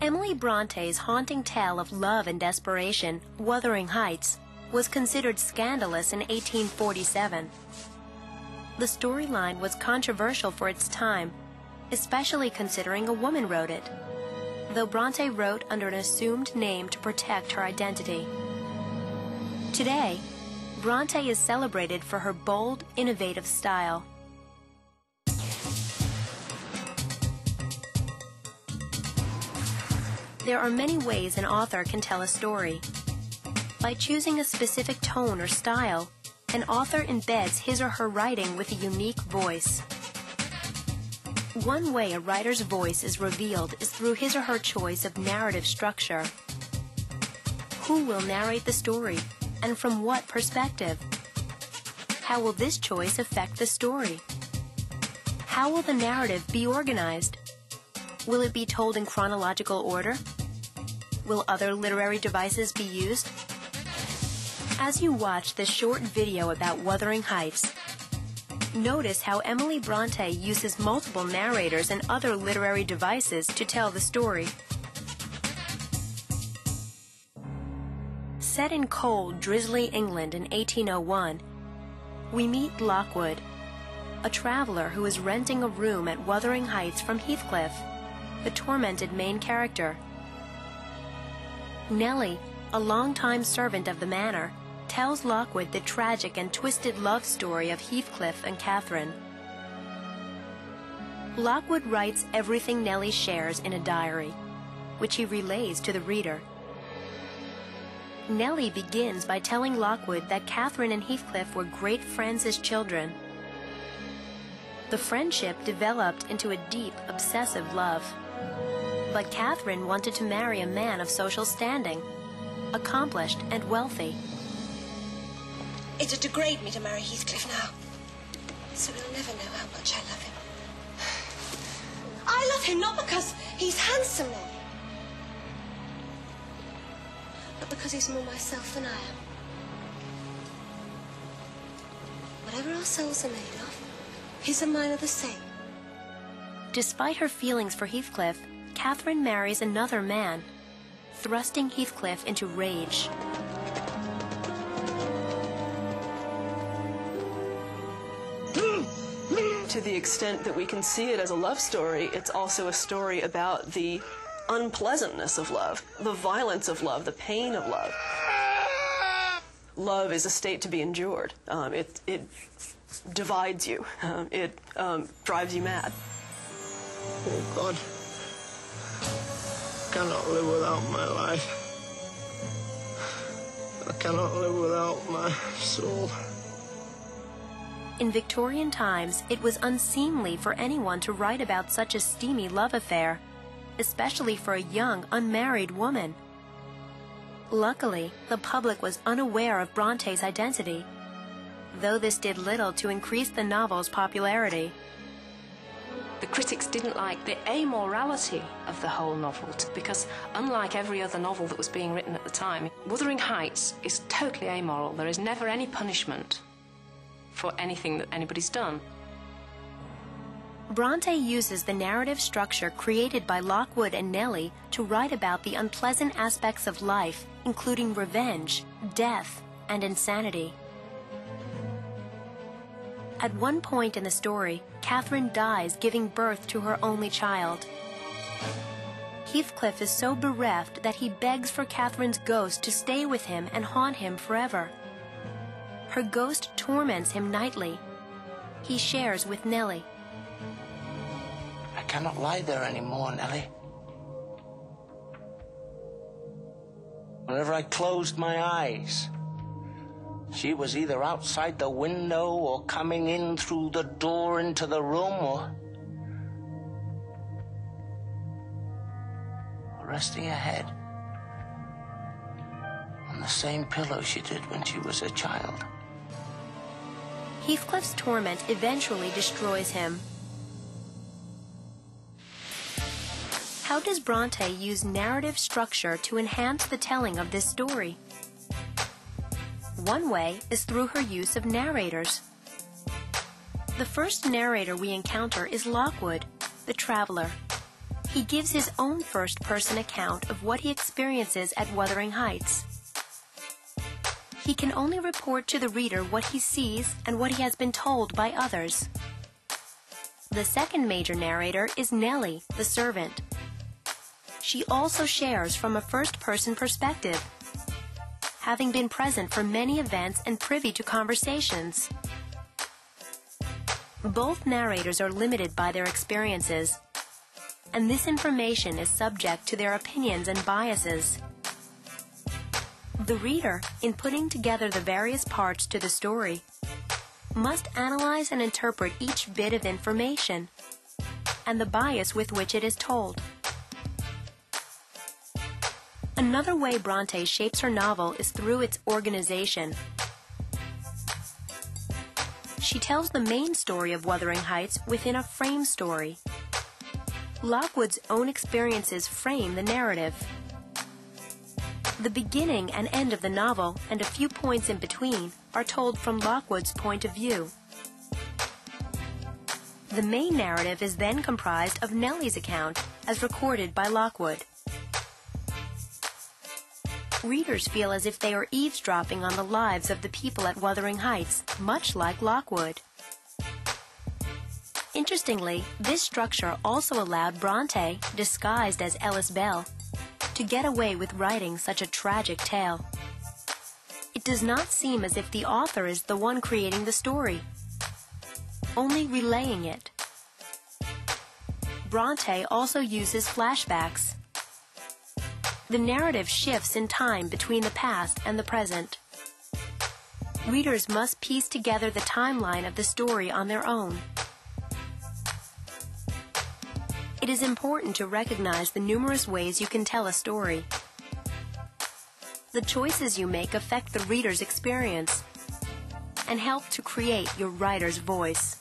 Emily Bronte's haunting tale of love and desperation, Wuthering Heights, was considered scandalous in 1847. The storyline was controversial for its time, especially considering a woman wrote it, though Bronte wrote under an assumed name to protect her identity. Today, Bronte is celebrated for her bold, innovative style. There are many ways an author can tell a story. By choosing a specific tone or style, an author embeds his or her writing with a unique voice. One way a writer's voice is revealed is through his or her choice of narrative structure. Who will narrate the story, and from what perspective? How will this choice affect the story? How will the narrative be organized? Will it be told in chronological order? Will other literary devices be used? As you watch this short video about Wuthering Heights, notice how Emily Bronte uses multiple narrators and other literary devices to tell the story. Set in cold, drizzly England in 1801, we meet Lockwood, a traveler who is renting a room at Wuthering Heights from Heathcliff, the tormented main character. Nellie, a longtime servant of the manor, tells Lockwood the tragic and twisted love story of Heathcliff and Catherine. Lockwood writes everything Nellie shares in a diary, which he relays to the reader. Nellie begins by telling Lockwood that Catherine and Heathcliff were great friends as children. The friendship developed into a deep, obsessive love. But Catherine wanted to marry a man of social standing, accomplished and wealthy. It'd degrade me to marry Heathcliff now, so he'll never know how much I love him. I love him not because he's handsome, Nellie, but because he's more myself than I am. Whatever our souls are made of, his and mine are the same. Despite her feelings for Heathcliff, Catherine marries another man, thrusting Heathcliff into rage. To the extent that we can see it as a love story, it's also a story about the unpleasantness of love, the violence of love, the pain of love. Love is a state to be endured. It divides you. It drives you mad. Oh, God. I cannot live without my life. I cannot live without my soul. In Victorian times, it was unseemly for anyone to write about such a steamy love affair, especially for a young, unmarried woman. Luckily, the public was unaware of Bronte's identity, though this did little to increase the novel's popularity. The critics didn't like the amorality of the whole novel, because unlike every other novel that was being written at the time, Wuthering Heights is totally amoral. There is never any punishment for anything that anybody's done. Bronte uses the narrative structure created by Lockwood and Nellie to write about the unpleasant aspects of life, including revenge, death, and insanity. At one point in the story, Catherine dies giving birth to her only child. Heathcliff is so bereft that he begs for Catherine's ghost to stay with him and haunt him forever. Her ghost torments him nightly. He shares with Nellie. I cannot lie there anymore, Nellie. Whenever I closed my eyes, she was either outside the window or coming in through the door into the room or resting her head on the same pillow she did when she was a child. Heathcliff's torment eventually destroys him. How does Bronte use narrative structure to enhance the telling of this story? One way is through her use of narrators. The first narrator we encounter is Lockwood, the traveler. He gives his own first-person account of what he experiences at Wuthering Heights. He can only report to the reader what he sees and what he has been told by others. The second major narrator is Nellie, the servant. She also shares from a first-person perspective, having been present for many events and privy to conversations. Both narrators are limited by their experiences, and this information is subject to their opinions and biases. The reader, in putting together the various parts to the story, must analyze and interpret each bit of information and the bias with which it is told. Another way Bronte shapes her novel is through its organization. She tells the main story of Wuthering Heights within a frame story. Lockwood's own experiences frame the narrative. The beginning and end of the novel, and a few points in between, are told from Lockwood's point of view. The main narrative is then comprised of Nellie's account, as recorded by Lockwood. Readers feel as if they are eavesdropping on the lives of the people at Wuthering Heights, much like Lockwood. Interestingly, this structure also allowed Bronte, disguised as Ellis Bell, to get away with writing such a tragic tale. It does not seem as if the author is the one creating the story, only relaying it. Bronte also uses flashbacks. The narrative shifts in time between the past and the present. Readers must piece together the timeline of the story on their own. It is important to recognize the numerous ways you can tell a story. The choices you make affect the reader's experience and help to create your writer's voice.